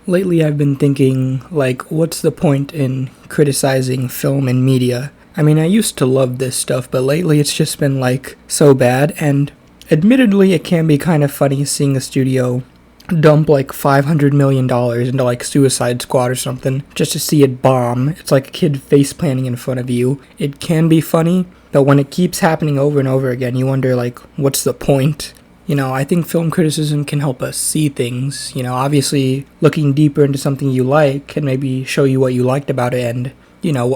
Lately I've been thinking, like, what's the point in criticizing film and media? I mean, I used to love this stuff, but lately it's just been, like, so bad, and admittedly it can be kind of funny seeing a studio dump, like, $500 million into, like, Suicide Squad or something, just to see it bomb. It's like a kid face planting in front of you. It can be funny, but when it keeps happening over and over again, you wonder, like, what's the point? I think film criticism can help us see things. Obviously, looking deeper into something you like can maybe show you what you liked about it and,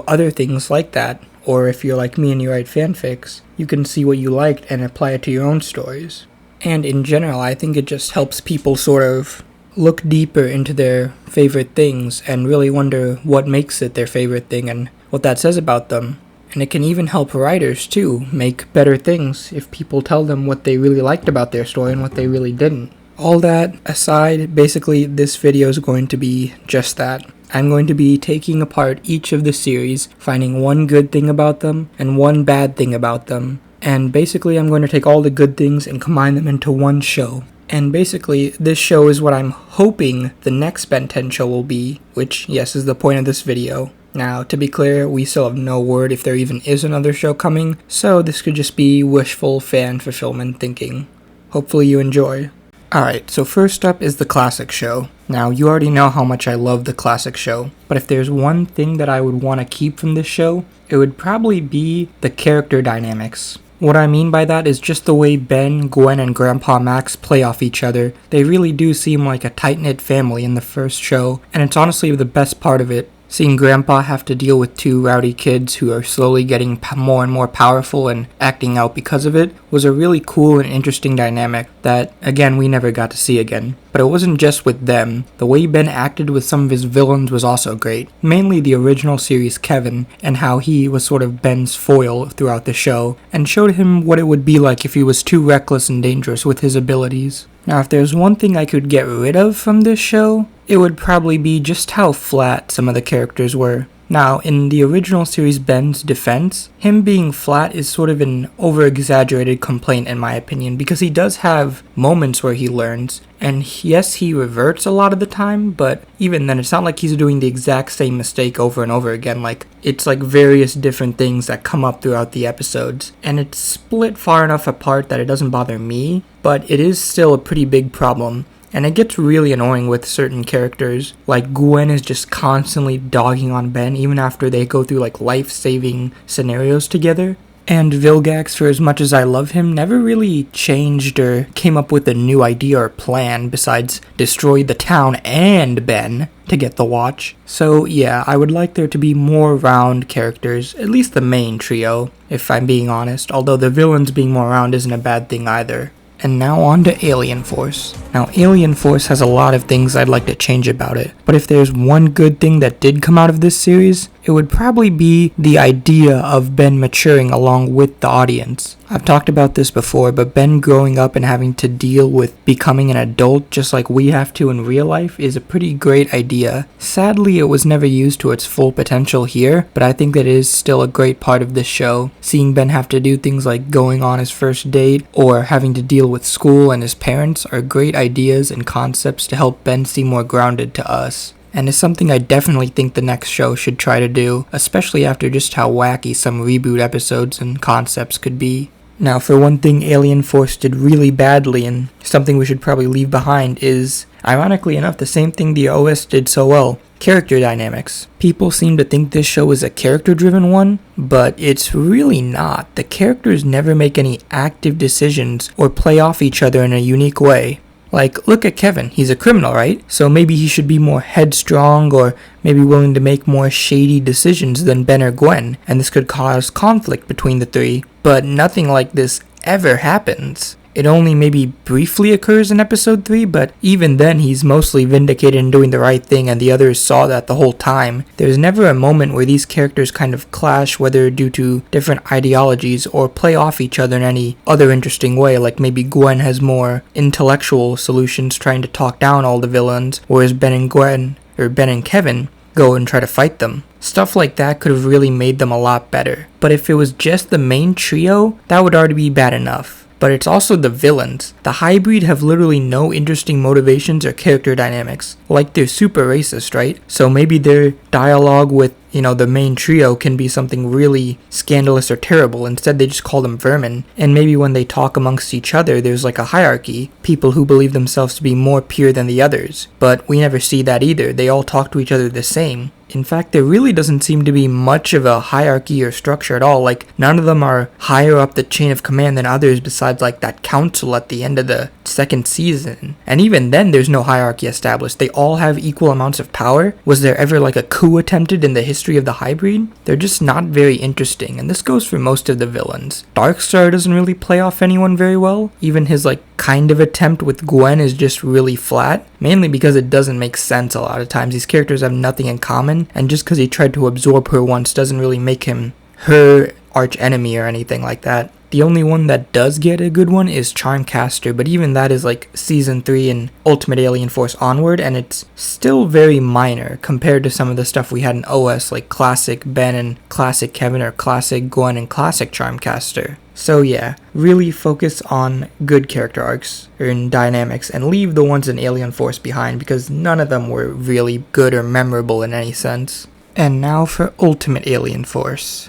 other things like that. Or if you're like me and you write fanfics, you can see what you liked and apply it to your own stories. And in general, I think it just helps people sort of look deeper into their favorite things and really wonder what makes it their favorite thing and what that says about them. And it can even help writers, too, make better things if people tell them what they really liked about their story and what they really didn't. All that aside, basically this video is going to be just that. I'm going to be taking apart each of the series, finding one good thing about them and one bad thing about them. And basically I'm going to take all the good things and combine them into one show. And basically, this show is what I'm hoping the next Ben 10 show will be, which, yes, is the point of this video. Now, to be clear, we still have no word if there even is another show coming, so this could just be wishful fan fulfillment thinking. Hopefully you enjoy. Alright, so first up is the classic show. Now, you already know how much I love the classic show, but if there's one thing that I would want to keep from this show, it would probably be the character dynamics. What I mean by that is just the way Ben, Gwen, and Grandpa Max play off each other. They really do seem like a tight-knit family in the first show, and it's honestly the best part of it. Seeing Grandpa have to deal with two rowdy kids who are slowly getting more and more powerful and acting out because of it was a really cool and interesting dynamic that, again, we never got to see again. But it wasn't just with them. The way Ben acted with some of his villains was also great. Mainly the original series Kevin, and how he was sort of Ben's foil throughout the show, and showed him what it would be like if he was too reckless and dangerous with his abilities. Now, if there's one thing I could get rid of from this show, it would probably be just how flat some of the characters were. Now, in the original series Ben's defense, him being flat is sort of an over-exaggerated complaint in my opinion, because he does have moments where he learns, and yes, he reverts a lot of the time, but even then, it's not like he's doing the exact same mistake over and over again. It's like various different things that come up throughout the episodes, and it's split far enough apart that it doesn't bother me, but it is still a pretty big problem. And it gets really annoying with certain characters, like Gwen is just constantly dogging on Ben even after they go through life-saving scenarios together. And Vilgax, for as much as I love him, never really changed or came up with a new idea or plan besides destroy the town and Ben to get the watch. So yeah, I would like there to be more round characters, at least the main trio, if I'm being honest, although the villains being more round isn't a bad thing either. And now on to Alien Force. Now, Alien Force has a lot of things I'd like to change about it, but if there's one good thing that did come out of this series, it would probably be the idea of Ben maturing along with the audience. I've talked about this before, but Ben growing up and having to deal with becoming an adult just like we have to in real life is a pretty great idea. Sadly, it was never used to its full potential here, but I think that it is still a great part of this show. Seeing Ben have to do things like going on his first date or having to deal with school and his parents are great ideas and concepts to help Ben seem more grounded to us. And it's something I definitely think the next show should try to do, especially after just how wacky some reboot episodes and concepts could be. Now, for one thing Alien Force did really badly, and something we should probably leave behind, is, ironically enough, the same thing the OS did so well: character dynamics. People seem to think this show is a character-driven one, but it's really not. The characters never make any active decisions or play off each other in a unique way. Look at Kevin. He's a criminal, right? So maybe he should be more headstrong or maybe willing to make more shady decisions than Ben or Gwen, and this could cause conflict between the three. But nothing like this ever happens. It only maybe briefly occurs in episode 3, but even then he's mostly vindicated in doing the right thing and the others saw that the whole time. There's never a moment where these characters kind of clash, whether due to different ideologies or play off each other in any other interesting way, like maybe Gwen has more intellectual solutions trying to talk down all the villains, whereas Ben and Kevin go and try to fight them. Stuff like that could have really made them a lot better. But if it was just the main trio, that would already be bad enough. but it's also the villains. The Highbreed have literally no interesting motivations or character dynamics. Like, they're super racist, right? So maybe their dialogue with, the main trio can be something really scandalous or terrible. Instead, they just call them vermin. And maybe when they talk amongst each other, there's like a hierarchy. People who believe themselves to be more pure than the others. But we never see that either. They all talk to each other the same. In fact, there really doesn't seem to be much of a hierarchy or structure at all. Like, none of them are higher up the chain of command than others besides, like, that council at the end of the second season. And even then, there's no hierarchy established. They all have equal amounts of power. Was there ever, like, a coup attempted in the history of the Highbreed? They're just not very interesting, and this goes for most of the villains. Darkstar doesn't really play off anyone very well. Even his, like, kind of attempt with Gwen is just really flat, mainly because it doesn't make sense a lot of times. These characters have nothing in common, and just because he tried to absorb her once doesn't really make him her arch enemy or anything like that. The only one that does get a good one is Charmcaster, but even that is like Season 3 and Ultimate Alien Force onward, and it's still very minor compared to some of the stuff we had in OS, like Classic Ben and Classic Kevin, or Classic Gwen and Classic Charmcaster. So yeah, really focus on good character arcs and dynamics, and leave the ones in Alien Force behind, because none of them were really good or memorable in any sense. And now for Ultimate Alien Force.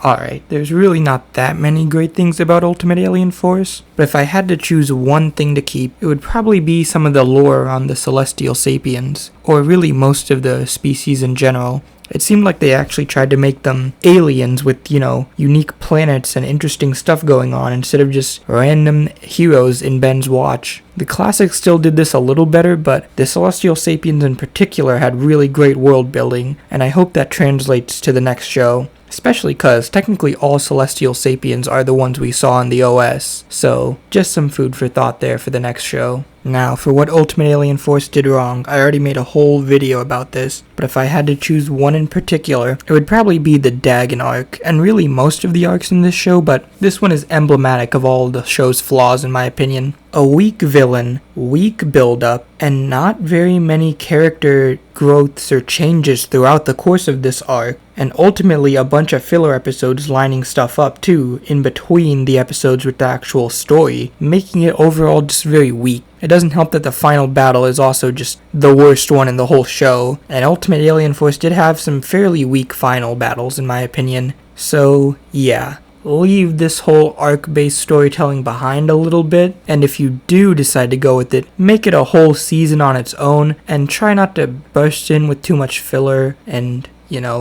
Alright, there's really not that many great things about Ultimate Alien Force, but if I had to choose one thing to keep, it would probably be some of the lore on the Celestial Sapiens, or really most of the species in general. It seemed like they actually tried to make them aliens with, unique planets and interesting stuff going on, instead of just random heroes in Ben's watch. The classics still did this a little better, but the Celestial Sapiens in particular had really great world building, and I hope that translates to the next show. Especially because technically all Celestial Sapiens are the ones we saw in the OS, so just some food for thought there for the next show. Now, for what Ultimate Alien Force did wrong, I already made a whole video about this, but if I had to choose one in particular, it would probably be the Dagon arc, and really most of the arcs in this show, but this one is emblematic of all the show's flaws in my opinion. A weak villain, weak build-up, and not very many character growths or changes throughout the course of this arc, and ultimately a bunch of filler episodes lining stuff up too, in between the episodes with the actual story, making it overall just very weak. It doesn't help that the final battle is also just the worst one in the whole show, and Ultimate Alien Force did have some fairly weak final battles in my opinion. So yeah, leave this whole arc-based storytelling behind a little bit, and if you do decide to go with it, make it a whole season on its own, and try not to burst in with too much filler, and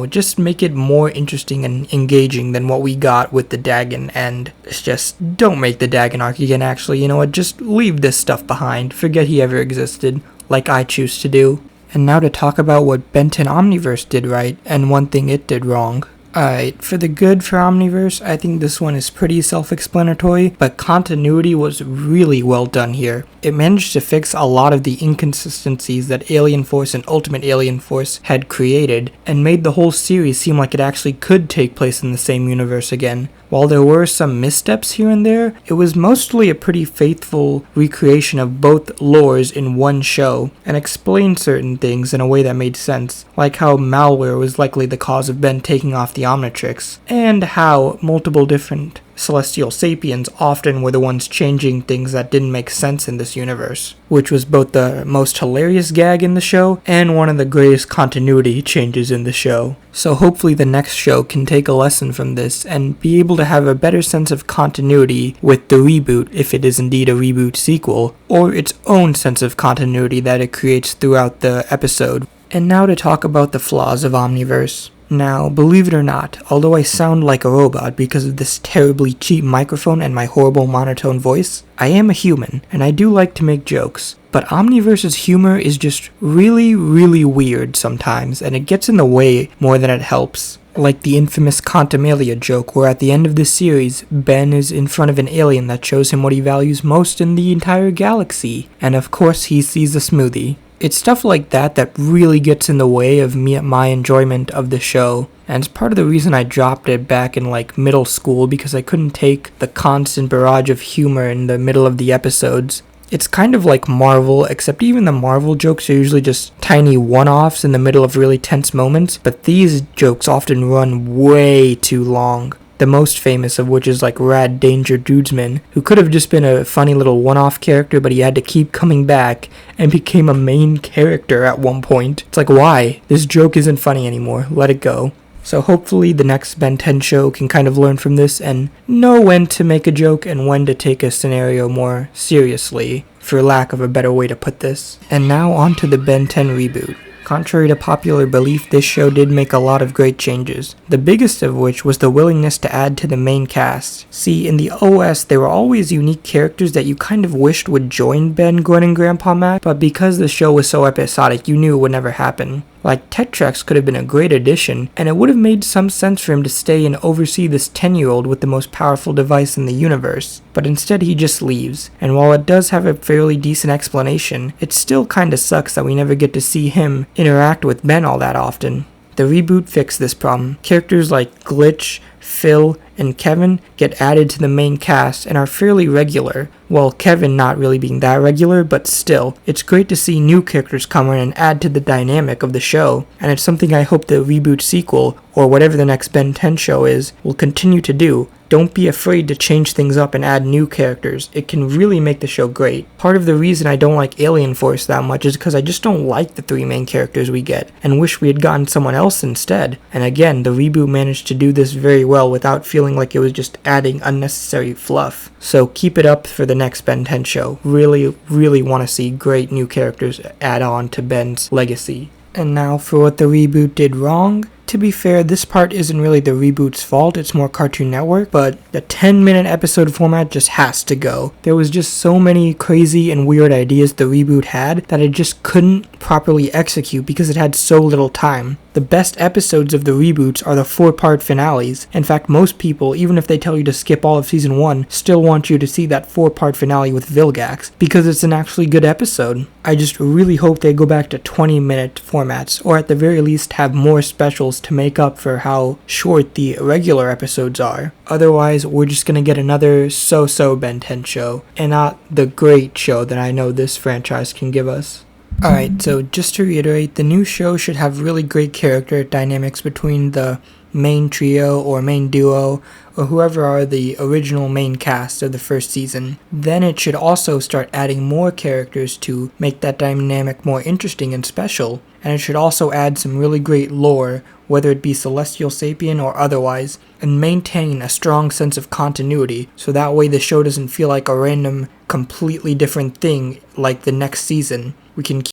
just make it more interesting and engaging than what we got with the Dagon, and just don't make the Dagon arc again actually, just leave this stuff behind, forget he ever existed, like I choose to do. And now to talk about what Benton Omniverse did right, and one thing it did wrong. Alright, for the good for Omniverse, I think this one is pretty self-explanatory, but continuity was really well done here. It managed to fix a lot of the inconsistencies that Alien Force and Ultimate Alien Force had created, and made the whole series seem like it actually could take place in the same universe again. While there were some missteps here and there, it was mostly a pretty faithful recreation of both lores in one show, and explained certain things in a way that made sense, like how malware was likely the cause of Ben taking off the Omnitrix, and how multiple different Celestial Sapiens often were the ones changing things that didn't make sense in this universe, which was both the most hilarious gag in the show and one of the greatest continuity changes in the show. So hopefully the next show can take a lesson from this and be able to have a better sense of continuity with the reboot, if it is indeed a reboot sequel, or its own sense of continuity that it creates throughout the episode. And now to talk about the flaws of Omniverse. Now, believe it or not, although I sound like a robot because of this terribly cheap microphone and my horrible monotone voice, I am a human, and I do like to make jokes. But Omniverse's humor is just really, really weird sometimes, and it gets in the way more than it helps. Like the infamous Quantumalia joke, where at the end of this series, Ben is in front of an alien that shows him what he values most in the entire galaxy, and of course he sees a smoothie. It's stuff like that that really gets in the way of my enjoyment of the show, and it's part of the reason I dropped it back in middle school, because I couldn't take the constant barrage of humor in the middle of the episodes. It's kind of like Marvel, except even the Marvel jokes are usually just tiny one-offs in the middle of really tense moments, but these jokes often run way too long. The most famous of which is like Rad Danger Dudesman, who could have just been a funny little one-off character, but he had to keep coming back and became a main character at one point. It's like, why? This joke isn't funny anymore. Let it go. So hopefully the next Ben 10 show can kind of learn from this and know when to make a joke and when to take a scenario more seriously, for lack of a better way to put this. And now on to the Ben 10 reboot. Contrary to popular belief, this show did make a lot of great changes, the biggest of which was the willingness to add to the main cast. See, in the OS, there were always unique characters that you kind of wished would join Ben, Gwen, and Grandpa Mac, but because the show was so episodic, you knew it would never happen. Like, Tetrax could have been a great addition, and it would have made some sense for him to stay and oversee this 10-year-old with the most powerful device in the universe, but instead he just leaves, and while it does have a fairly decent explanation, it still kinda sucks that we never get to see him interact with Ben all that often. The reboot fixed this problem. Characters like Glitch, Phil, and Kevin get added to the main cast and are fairly regular, well, Kevin not really being that regular, but still, it's great to see new characters come in and add to the dynamic of the show, and it's something I hope the reboot sequel, or whatever the next Ben 10 show is, will continue to do. Don't be afraid to change things up and add new characters. It can really make the show great. Part of the reason I don't like Alien Force that much is because I just don't like the 3 main characters we get, and wish we had gotten someone else instead. And again, the reboot managed to do this very well without feeling like it was just adding unnecessary fluff. So keep it up for the next Ben 10 show. Really, really want to see great new characters add on to Ben's legacy. And now for what the reboot did wrong. To be fair, this part isn't really the reboot's fault, it's more Cartoon Network, but the 10-minute episode format just has to go. There was just so many crazy and weird ideas the reboot had that it just couldn't properly execute because it had so little time. The best episodes of the reboots are the 4-part finales. In fact, most people, even if they tell you to skip all of season 1, still want you to see that 4-part finale with Vilgax, because it's an actually good episode. I just really hope they go back to 20-minute formats, or at the very least have more specials to make up for how short the regular episodes are. Otherwise, we're just gonna get another so-so Ben 10 show, and not the great show that I know this franchise can give us. Alright, so just to reiterate, the new show should have really great character dynamics between the main trio or main duo or whoever are the original main cast of the first season. Then it should also start adding more characters to make that dynamic more interesting and special, and it should also add some really great lore, whether it be Celestial Sapien or otherwise, and maintain a strong sense of continuity, so that way the show doesn't feel like a random, completely different thing like the next season. We can